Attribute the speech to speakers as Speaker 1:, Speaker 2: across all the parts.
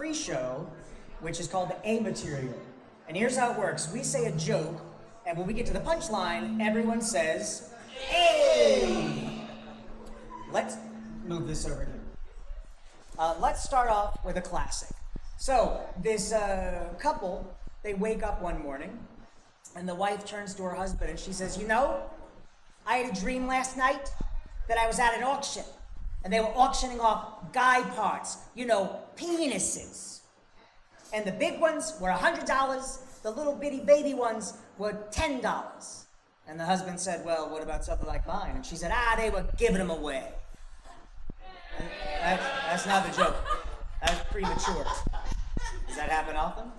Speaker 1: pre-show, which is called the A material. And here's how it works. We say a joke, and when we get to the punchline, everyone says, "Hey!" Let's move this over here. Let's start off with a classic. So, this couple, they wake up one morning, and the wife turns to her husband and she says, "You know, I had a dream last night that I was at an auction, and they were auctioning off guy parts, you know, penises. And the big ones were $100, the little bitty baby ones were $10. And the husband said, "Well, what about something like mine?" And she said, "They were giving them away." That's not the joke. That's premature. Does that happen often?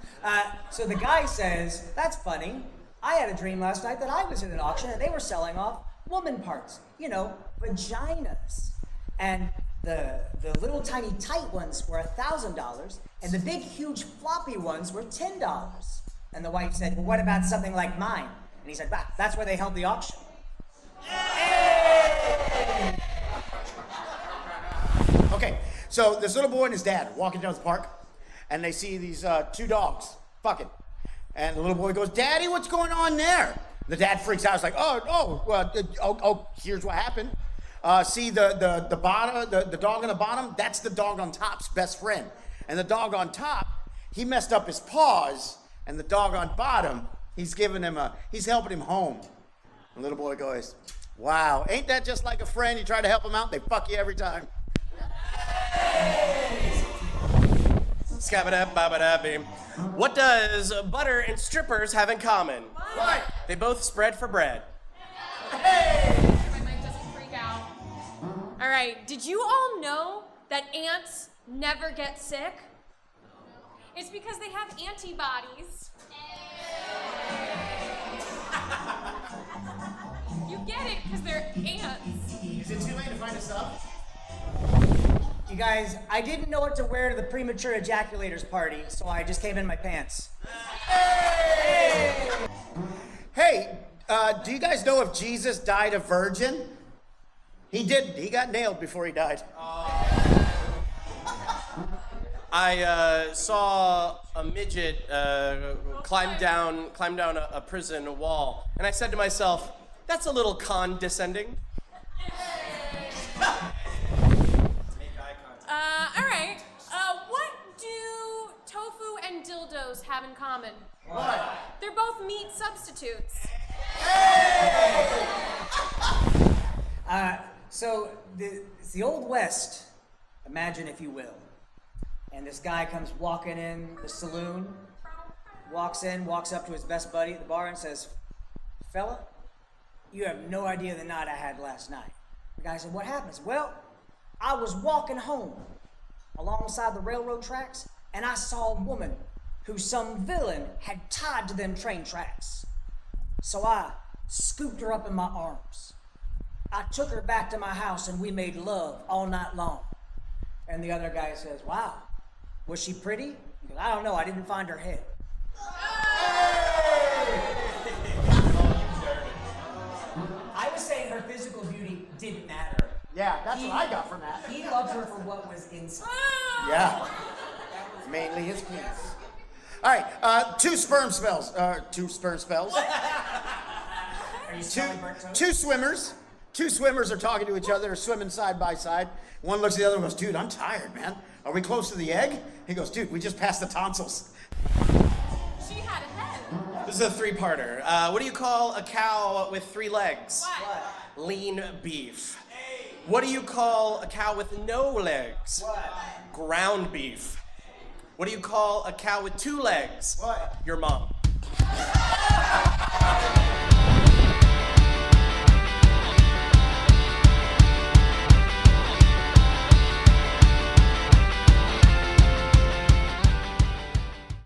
Speaker 1: So the guy says, "That's funny. I had a dream last night that I was in an auction and they were selling off woman parts, you know, vaginas. And the little tiny tight ones were $1,000 and the big huge floppy ones were $10. And the wife said, "Well, what about something like mine?" And he said, "Bah, that's where they held the auction."
Speaker 2: Okay, so this little boy and his dad are walking down the park, and they see these two dogs fucking. And the little boy goes, "Daddy, what's going on there?" The dad freaks out. He's like, here's what happened. See the dog on the bottom? That's the dog on top's best friend. And the dog on top, he messed up his paws, and the dog on bottom, he's helping him home." The little boy goes, "Wow, ain't that just like a friend? You try to help them out, they fuck you every time."
Speaker 3: Scabba-dab-babba-dab-beam. What does butter and strippers have in common?
Speaker 2: What?
Speaker 3: They both spread for bread.
Speaker 4: My mic doesn't freak out. All right, did you all know that ants never get sick? It's because they have antibodies. You get it, because they're ants.
Speaker 2: Is it too late to find a sub?
Speaker 1: You guys, I didn't know what to wear to the premature ejaculators party, so I just came in my pants.
Speaker 2: Hey, do you guys know if Jesus died a virgin? He didn't. He got nailed before he died.
Speaker 3: I saw a midget climb down a prison wall, and I said to myself, "That's a little condescending."
Speaker 4: All right, what do tofu and dildos have in common?
Speaker 2: What?
Speaker 4: They're both meat substitutes.
Speaker 1: So it's the Old West, imagine if you will. And this guy comes walking in the saloon, walks up to his best buddy at the bar and says, "Fella, you have no idea the night I had last night." The guy said, "What happened?" He said, "Well, I was walking home alongside the railroad tracks, and I saw a woman who some villain had tied to them train tracks. So I scooped her up in my arms. I took her back to my house, and we made love all night long." And the other guy says, "Wow, was she pretty?" He goes, "I don't know, I didn't find her head." I was saying her physical beauty didn't matter.
Speaker 2: Yeah, that's what I got from that.
Speaker 1: He loved her for what was inside.
Speaker 2: Yeah. Mainly his penis. All right, two sperm spells.
Speaker 1: Are you spelling burnt toast?
Speaker 2: Two swimmers. Two swimmers are talking to each other, they're swimming side by side. One looks at the other and goes, "Dude, I'm tired, man. Are we close to the egg?" He goes, "Dude, we just passed the tonsils."
Speaker 4: She had a head.
Speaker 3: This is a three-parter. What do you call a cow with 3 legs?
Speaker 4: What?
Speaker 3: Lean beef. What do you call a cow with no legs?
Speaker 1: What?
Speaker 3: Ground beef. What do you call a cow with 2 legs?
Speaker 1: What?
Speaker 3: Your mom.